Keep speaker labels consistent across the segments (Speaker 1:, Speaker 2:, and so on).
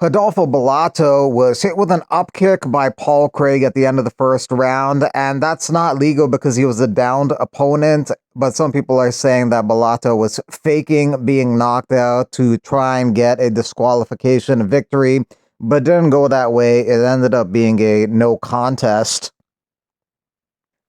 Speaker 1: Rodolfo Bellato was hit with an up kick by Paul Craig at the end of the first round, and that's not legal because he was a downed opponent. But some people are saying that Bellato was faking being knocked out to try and get a disqualification victory, but didn't go that way. It ended up being a no contest.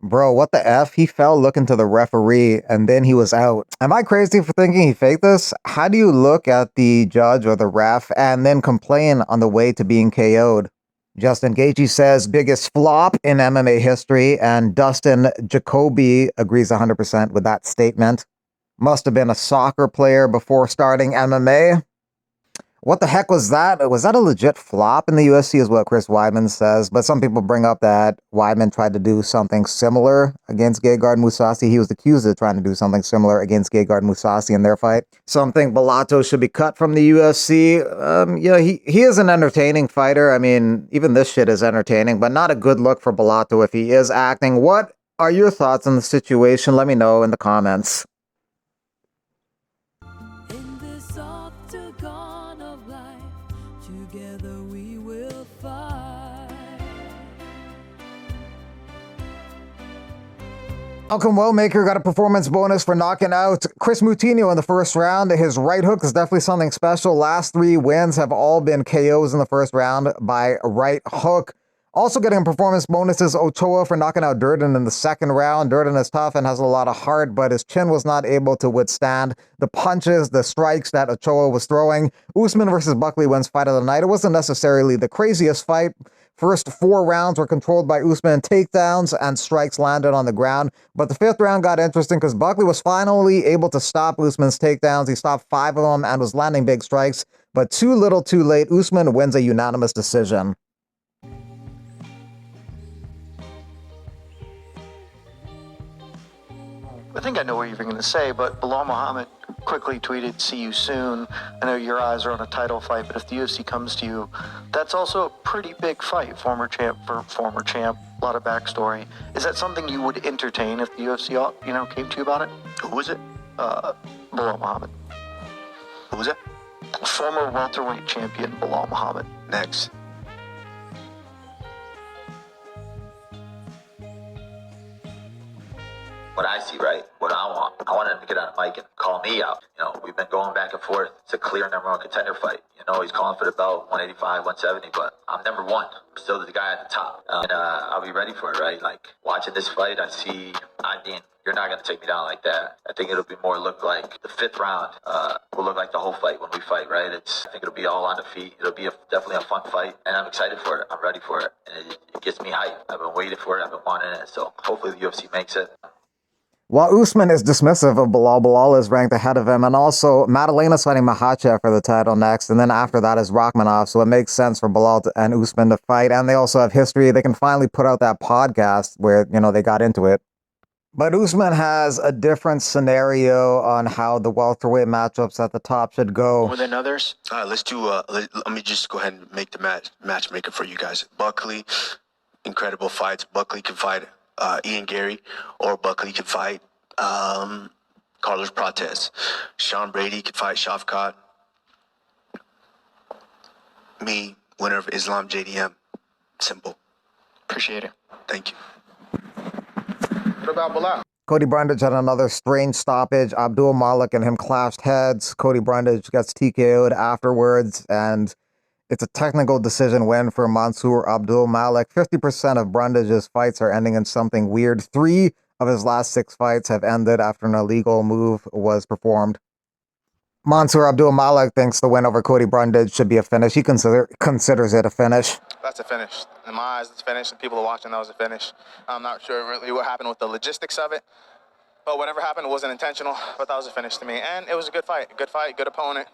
Speaker 1: Bro, what the F? He fell looking to the referee and then he was out. Am I crazy for thinking he faked this? How do you look at the judge or the ref and then complain on the way to being KO'd? Justin Gaethje says biggest flop in MMA history, and Dustin Jacoby agrees 100% with that statement. Must have been a soccer player before starting MMA. What the heck was that? Was that a legit flop in the UFC is what Chris Weidman says. But some people bring up that Weidman tried to do something similar against Gegard Mousasi. He was accused of trying to do something similar against Gegard Mousasi in their fight. Some think Bellato should be cut from the UFC. He is an entertaining fighter. I mean, even this shit is entertaining, but not a good look for Bellato if he is acting. What are your thoughts on the situation? Let me know in the comments.
Speaker 2: Together we will fight.
Speaker 1: Malcolm Wellmaker got a performance bonus for knocking out Chris Moutinho in the first round. His right hook is definitely something special. Last 3 wins have all been KOs in the first round by right hook. Also getting performance bonuses, Ochoa for knocking out Durden in the second round. Durden is tough and has a lot of heart, but his chin was not able to withstand the punches, the strikes that Ochoa was throwing. Usman versus Buckley wins fight of the night. It wasn't necessarily the craziest fight. First 4 rounds were controlled by Usman, takedowns and strikes landed on the ground. But the 5th round got interesting because Buckley was finally able to stop Usman's takedowns. He stopped 5 of them and was landing big strikes, but too little too late. Usman wins a unanimous decision.
Speaker 3: I think I know what you're going to say, but Belal Muhammad quickly tweeted, "See you soon. I know your eyes are on a title fight, but if the UFC comes to you, that's also a pretty big fight. Former champ for former champ, a lot of backstory. Is that something you would entertain if the UFC, came to you about it?"
Speaker 4: Who was it?
Speaker 3: Belal Muhammad.
Speaker 4: Who was it?
Speaker 3: Former welterweight champion Belal Muhammad.
Speaker 4: Next.
Speaker 5: What I see, right? What I want him to get on a mic and call me out. We've been going back and forth. It's a clear number 1 contender fight. He's calling for the belt, 185, 170, but I'm number 1. I'm still the guy at the top. And I'll be ready for it, right? Like, watching this fight, you're not going to take me down like that. I think it'll be more look like the 5th round will look like the whole fight when we fight, right? I think it'll be all on the feet. It'll be definitely a fun fight, and I'm excited for it. I'm ready for it, and it gets me hyped. I've been waiting for it. I've been wanting it, so hopefully the UFC makes it.
Speaker 1: While Usman is dismissive of Belal, Belal is ranked ahead of him. And also, Madalena's fighting Makhachev for the title next. And then after that is Rakhmonov. So it makes sense for Belal and Usman to fight. And they also have history. They can finally put out that podcast where, they got into it. But Usman has a different scenario on how the welterweight matchups at the top should go.
Speaker 4: More than others? All right, let's do, let me just go ahead and make the matchmaker for you guys. Buckley, incredible fights. Buckley can fight Ian Gary, or Buckley can fight Carlos Prates. Sean Brady can fight Shavkat. Me, winner of Islam JDM. Simple.
Speaker 3: Appreciate it.
Speaker 4: Thank you.
Speaker 3: What about Belal?
Speaker 1: Cody Brundage had another strange stoppage. Abdul Malik and him clashed heads. Cody Brundage gets TKO'd afterwards, and it's a technical decision win for Mansour Abdul Malik. 50% of Brundage's fights are ending in something weird. 3 of his last 6 fights have ended after an illegal move was performed. Mansour Abdul Malik thinks the win over Cody Brundage should be a finish. He considers it a finish.
Speaker 6: That's a finish. In my eyes, it's a finish, and people are watching, that was a finish. I'm not sure really what happened with the logistics of it, but whatever happened, it wasn't intentional, but that was a finish to me. And it was a good fight, good opponent.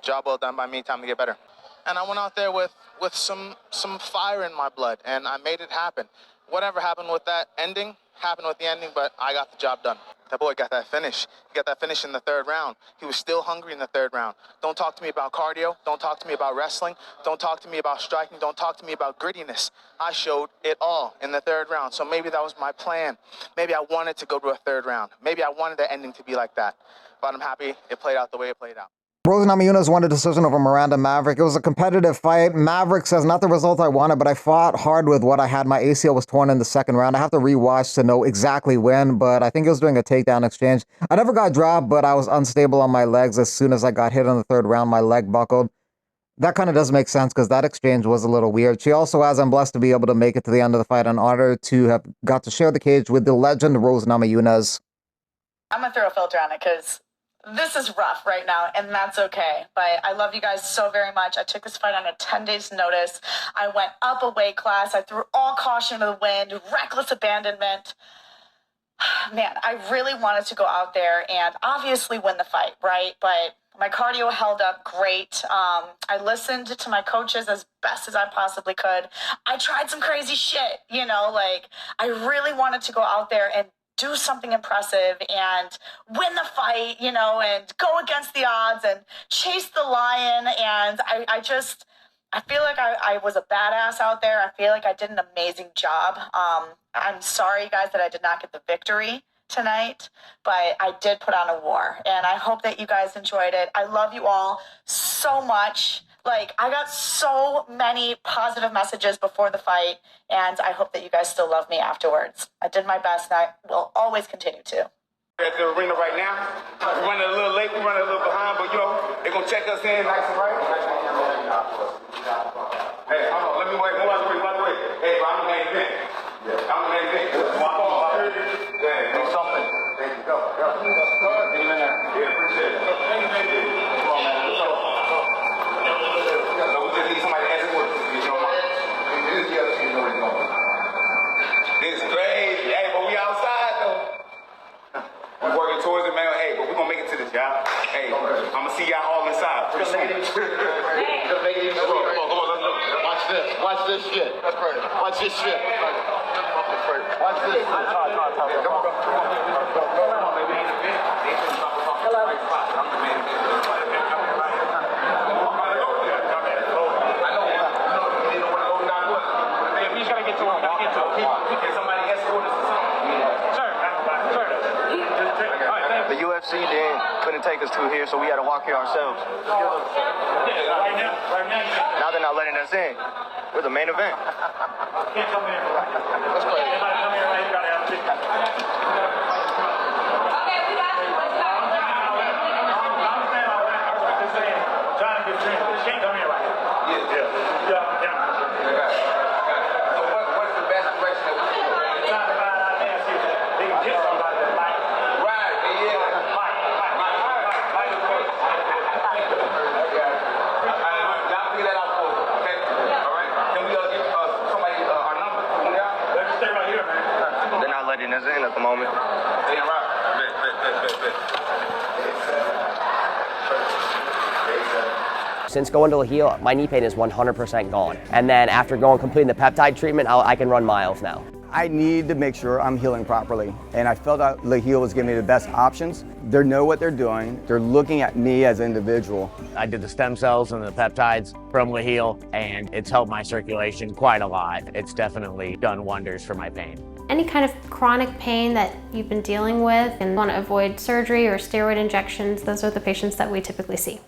Speaker 6: Job well done by me, time to get better. And I went out there with some fire in my blood, and I made it happen. Whatever happened with that ending, happened with the ending, but I got the job done. That boy got that finish. He got that finish in the 3rd round. He was still hungry in the 3rd round. Don't talk to me about cardio. Don't talk to me about wrestling. Don't talk to me about striking. Don't talk to me about grittiness. I showed it all in the 3rd round. So maybe that was my plan. Maybe I wanted to go to a 3rd round. Maybe I wanted the ending to be like that. But I'm happy it played out the way it played out.
Speaker 1: Rose Namajunas won a decision over Miranda Maverick. It was a competitive fight. Maverick says, not the result I wanted, but I fought hard with what I had. My ACL was torn in the second round. I have to rewatch to know exactly when, but I think he was doing a takedown exchange. I never got dropped, but I was unstable on my legs. As soon as I got hit in the third round, my leg buckled. That kind of does make sense because that exchange was a little weird. She also has, I'm blessed to be able to make it to the end of the fight in order to have got to share the cage with the legend Rose Namajunas.
Speaker 7: I'm going to throw a filter on it because this is rough right now, and that's okay. But I love you guys so very much. I took this fight on a 10 days notice. I went up a weight class. I threw all caution to the wind, reckless abandonment. Man, I really wanted to go out there and obviously win the fight, right? But my cardio held up great. I listened to my coaches as best as I possibly could. I tried some crazy shit, like I really wanted to go out there and do something impressive and win the fight, and go against the odds and chase the lion. And I feel like I was a badass out there. I feel like I did an amazing job. I'm sorry, guys, that I did not get the victory tonight, but I did put on a war, and I hope that you guys enjoyed it. I love you all so much. Like, I got so many positive messages before the fight, and I hope that you guys still love me afterwards. I did my best, and I will always continue to.
Speaker 8: We're at the arena right now. We're running a little late, we're running a little behind, but they're gonna check us in nice and right. Hey, hold on, let me wait. Move out the way. Hey, bro, I'm the main event. I'm the main event. Yeah, do something. There you go. Get him in there. Yeah, appreciate it. Come on, man. So we just need somebody to answer what you know. This is the other team, know where he's going. This is crazy. Hey, but we outside though. We're working towards it, man. Hey, but we're gonna make it to this, y'all. Hey, I'm gonna see y'all all inside pretty soon. Come on, let's go. Watch this shit. That's crazy. Watch this shit. Watch this. Come on, baby. Hello. We just gotta get to him. Can somebody escort us to something? Sir.
Speaker 3: The UFC couldn't take us to here, so we had to walk here ourselves.
Speaker 8: Right now.
Speaker 3: Now they're not letting us in. We're the main event.
Speaker 8: Can't come in. Let's go. Everybody come here, right? You gotta have a ticket.
Speaker 9: Okay, we got you. Let's go.
Speaker 8: I understand all that. I'm just saying, trying to get trained. Can't come here, right? Yeah. So what's the best direction that we can go? Trying to find out there and see if they can get somebody that like. Right, yeah. Mike. Y'all figure that out for us, okay? All right. Can we get somebody our number? Let's stay right here, man.
Speaker 3: They're not letting us in at the moment.
Speaker 8: Yeah, right. Bet.
Speaker 10: Since going to La Heel, my knee pain is 100% gone. And then after completing the peptide treatment, I can run miles now.
Speaker 11: I need to make sure I'm healing properly. And I felt that La Heel was giving me the best options. They know what they're doing. They're looking at me as an individual.
Speaker 12: I did the stem cells and the peptides from La Heel, and it's helped my circulation quite a lot. It's definitely done wonders for my pain.
Speaker 9: Any kind of chronic pain that you've been dealing with and want to avoid surgery or steroid injections, those are the patients that we typically see.